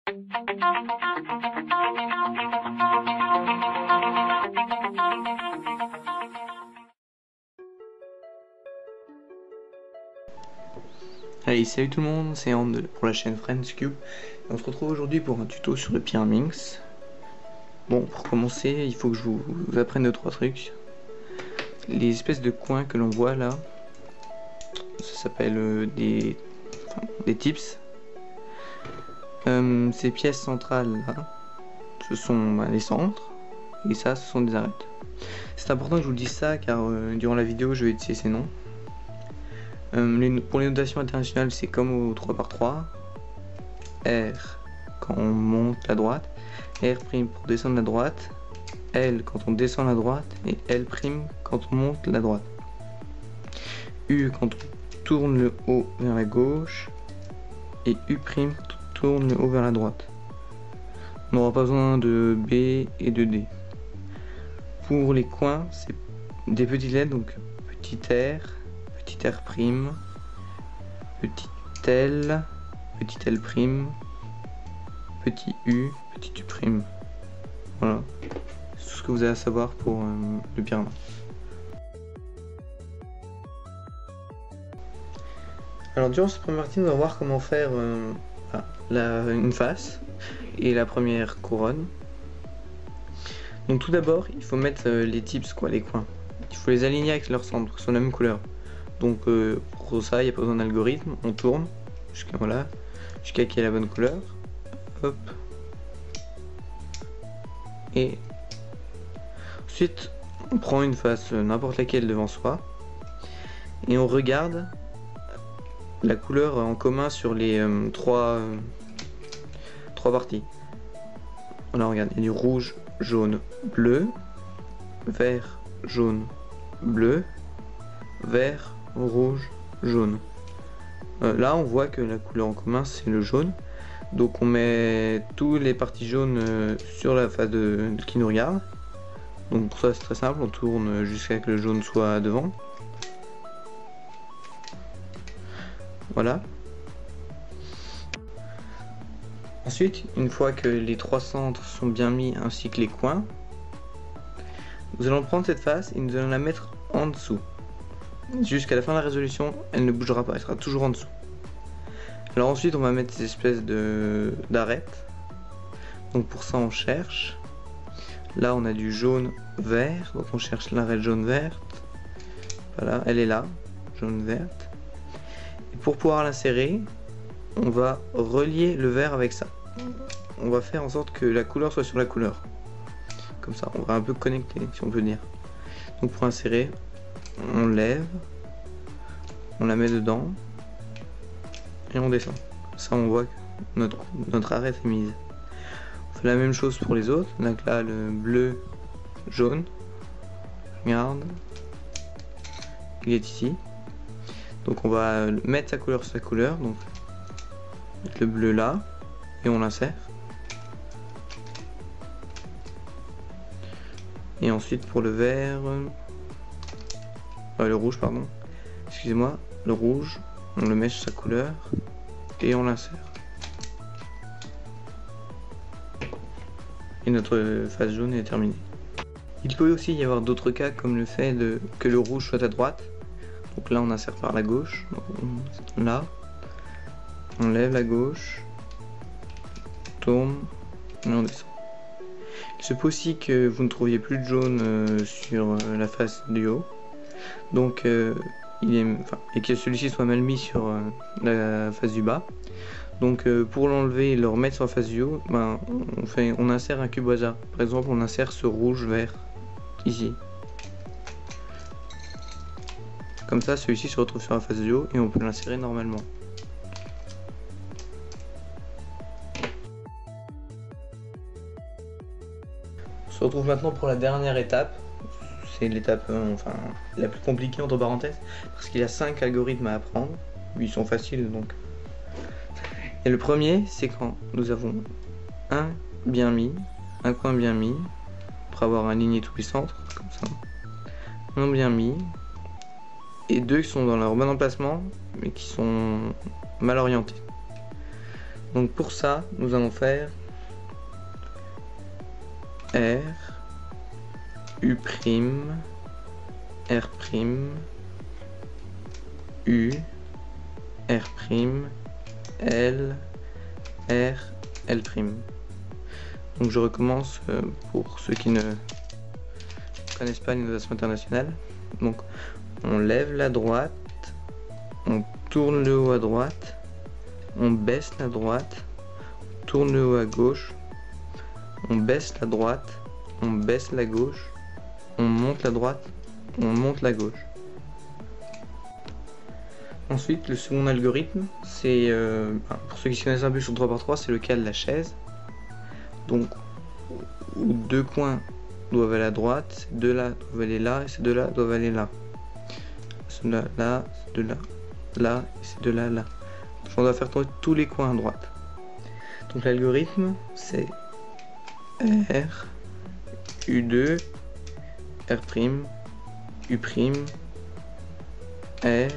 Allez, salut tout le monde, c'est Ant pour la chaîne FriendsCube. Et on se retrouve aujourd'hui pour un tuto sur le Pyraminx. Bon, pour commencer, il faut que je vous apprenne 2-3 trucs. Les espèces de coins que l'on voit là, ça s'appelle des tips. Ces pièces centrales là, ce sont les centres, et ça, ce sont des arêtes. C'est important que je vous dise ça car durant la vidéo, je vais utiliser ces noms. Pour les notations internationales, c'est comme au 3×3. R quand on monte la droite, R' pour descendre la droite, L quand on descend la droite et L' quand on monte la droite. U quand on tourne le haut vers la gauche et U' quand on tourne le haut vers la droite. On n'aura pas besoin de B et de D. Pour les coins, c'est des petites lettres, donc petit R, petit R', petit L, petit L', petit U, petit U'. Voilà, c'est tout ce que vous avez à savoir pour le Pyraminx. Alors durant cette première partie, nous allons voir comment faire une face et la première couronne. Donc tout d'abord, il faut mettre les tips, les coins. Il faut les aligner avec leur centre, qui sont de la même couleur. Donc pour ça, il n'y a pas besoin d'algorithme, on tourne jusqu'à qu'il y ait la bonne couleur. Hop. Et ensuite, on prend une face n'importe laquelle devant soi et on regarde la couleur en commun sur les trois parties. Voilà, regarde, il y a du rouge, jaune, bleu, vert, jaune, bleu, vert, rouge, jaune. Là on voit que la couleur en commun c'est le jaune, donc on met toutes les parties jaunes sur la face qui nous regarde. Donc pour ça c'est très simple, on tourne jusqu'à ce que le jaune soit devant. Voilà. Ensuite, une fois que les trois centres sont bien mis ainsi que les coins, nous allons prendre cette face et nous allons la mettre en dessous. Jusqu'à la fin de la résolution, elle ne bougera pas, elle sera toujours en dessous. Alors ensuite, on va mettre ces espèces d'arêtes. Donc pour ça, on cherche. Là, on a du jaune vert, donc on cherche l'arête jaune verte. Voilà, elle est là, jaune verte. Et pour pouvoir l'insérer, on va relier le vert avec ça. On va faire en sorte que la couleur soit sur la couleur. Comme ça, on va un peu connecter, si on peut dire. Donc pour insérer, on lève, on la met dedans et on descend. Ça on voit que notre arête est mise. On fait la même chose pour les autres. Donc là le bleu, jaune, regarde, il est ici. Donc on va mettre sa couleur sur sa couleur. Donc mettre le bleu là et on l'insère. Et ensuite pour le vert, le rouge pardon, excusez-moi, le rouge, on le met sur sa couleur et on l'insère. Et notre face jaune est terminée. Il peut aussi y avoir d'autres cas comme le fait que le rouge soit à droite. Donc là on insère par la gauche, donc, là, on lève la gauche, on tourne et on descend. Il se peut aussi que vous ne trouviez plus de jaune sur la face du haut. Donc et que celui-ci soit mal mis sur la face du bas. Donc pour l'enlever et le remettre sur la face du haut, on insère un cube au hasard. Par exemple, on insère ce rouge vert ici. Comme ça, celui-ci se retrouve sur la face du haut et on peut l'insérer normalement. On se retrouve maintenant pour la dernière étape. C'est l'étape la plus compliquée entre parenthèses parce qu'il y a 5 algorithmes à apprendre. Ils sont faciles donc. Et le premier, c'est quand nous avons un bien mis, un coin bien mis, pour avoir aligné tous les centres, comme ça. Un bien mis, et deux qui sont dans leur bon emplacement, mais qui sont mal orientés. Donc pour ça, nous allons faire R, U', R', U, R', L, R, L'. Donc je recommence pour ceux qui ne connaissent pas les notations internationales. Donc on lève la droite, on tourne le haut à droite, on baisse la droite, on tourne le haut à gauche, on baisse la droite, on baisse la gauche, on monte la droite, on monte la gauche. Ensuite, le second algorithme, c'est, pour ceux qui se connaissent un peu sur 3x3, c'est le cas de la chaise. Donc, où deux coins doivent aller à droite, ces deux-là doivent aller là, et ces deux-là doivent aller là. Ceux-là, là, ces deux-là, là, et ces deux-là, là. Donc, on doit faire tourner tous les coins à droite. Donc, l'algorithme, c'est R, U2, R', U', R,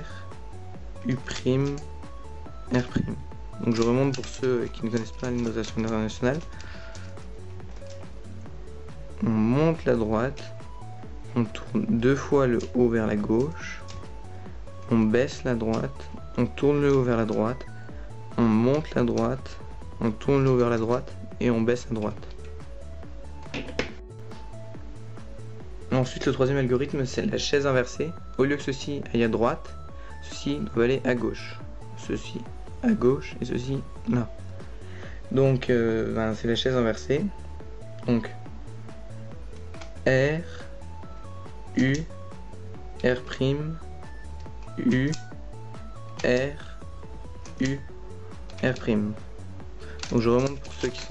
U', R'. Donc je remonte pour ceux qui ne connaissent pas les notations internationales. On monte la droite, on tourne deux fois le haut vers la gauche, on baisse la droite, on tourne le haut vers la droite, on monte la droite, on tourne le haut vers la droite et on baisse la droite. Ensuite, le troisième algorithme, c'est la chaise inversée. Au lieu que ceci aille à droite, ceci doit aller à gauche. Ceci à gauche et ceci là. Donc, c'est la chaise inversée. Donc, R, U, R', U, R, U, R'. Donc, je remonte pour ceux qui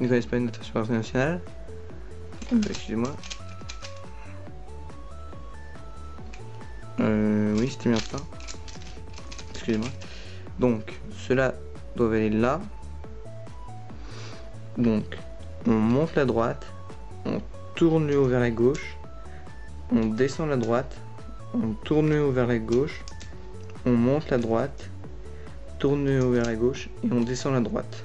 ne connaissent pas une notation internationale. Excusez-moi. Oui, c'était bien ça. Excusez-moi. Donc, ceux-là doivent aller là. Donc, on monte la droite, on tourne le haut vers la gauche, on descend la droite, on tourne le haut vers la gauche, on monte la droite, tourne le haut vers la gauche et on descend la droite.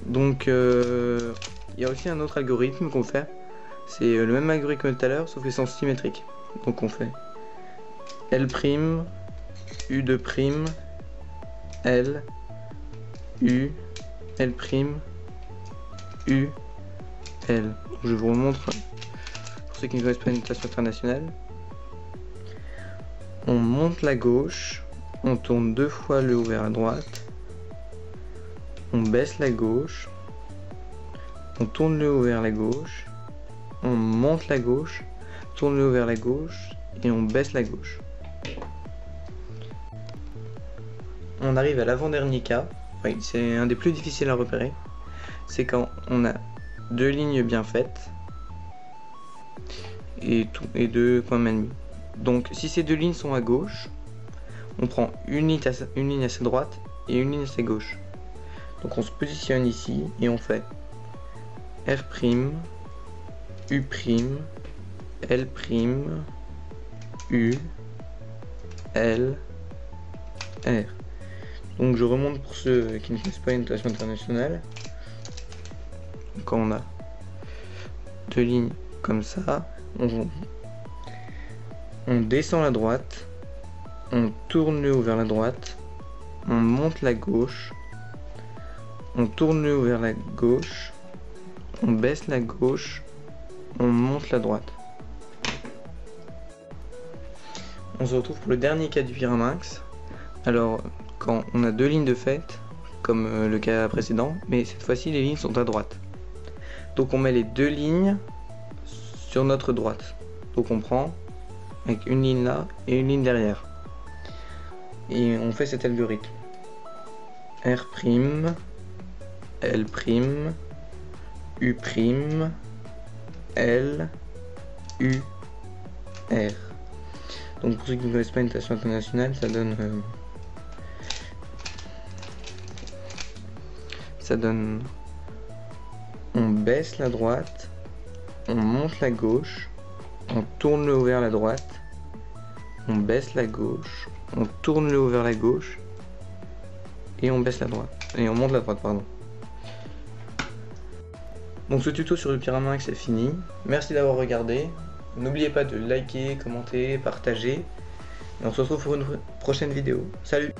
Donc, il y a aussi un autre algorithme qu'on fait. C'est le même algorithme que tout à l'heure, sauf qu'ils sont symétriques. Donc on fait L', U2', L, U, L', U, L. Je vous remontre pour ceux qui ne connaissent pas une notation internationale. On monte la gauche, on tourne deux fois le haut vers la droite, on baisse la gauche, on tourne le haut vers la gauche, on monte la gauche, tourne le haut vers la gauche et on baisse la gauche. On arrive à l'avant-dernier cas. Oui, c'est un des plus difficiles à repérer. C'est quand on a deux lignes bien faites et deux coins mal mis. Donc si ces deux lignes sont à gauche, on prend une ligne à sa droite et une ligne à sa gauche. Donc on se positionne ici et on fait R', U', L', U, L, R. Donc je remonte pour ceux qui ne connaissent pas une notation internationale. Quand on a deux lignes comme ça, on descend la droite, on tourne le haut vers la droite, on monte la gauche, on tourne le haut vers la gauche, on baisse la gauche, on monte la droite. On se retrouve pour le dernier cas du pyraminx. Alors, quand on a deux lignes de fait, comme le cas précédent, mais cette fois-ci les lignes sont à droite. Donc on met les deux lignes sur notre droite. Donc on prend avec une ligne là et une ligne derrière. Et on fait cet algorithme. R', L', U', L, U, R. Donc pour ceux qui ne connaissent pas une notation internationale, ça donne on baisse la droite, on monte la gauche, on tourne le haut vers la droite, on baisse la gauche, on tourne le haut vers la gauche et on baisse la droite. Et on monte la droite, pardon. Donc ce tuto sur le Pyraminx c'est fini. Merci d'avoir regardé. N'oubliez pas de liker, commenter, partager. Et on se retrouve pour une prochaine vidéo. Salut!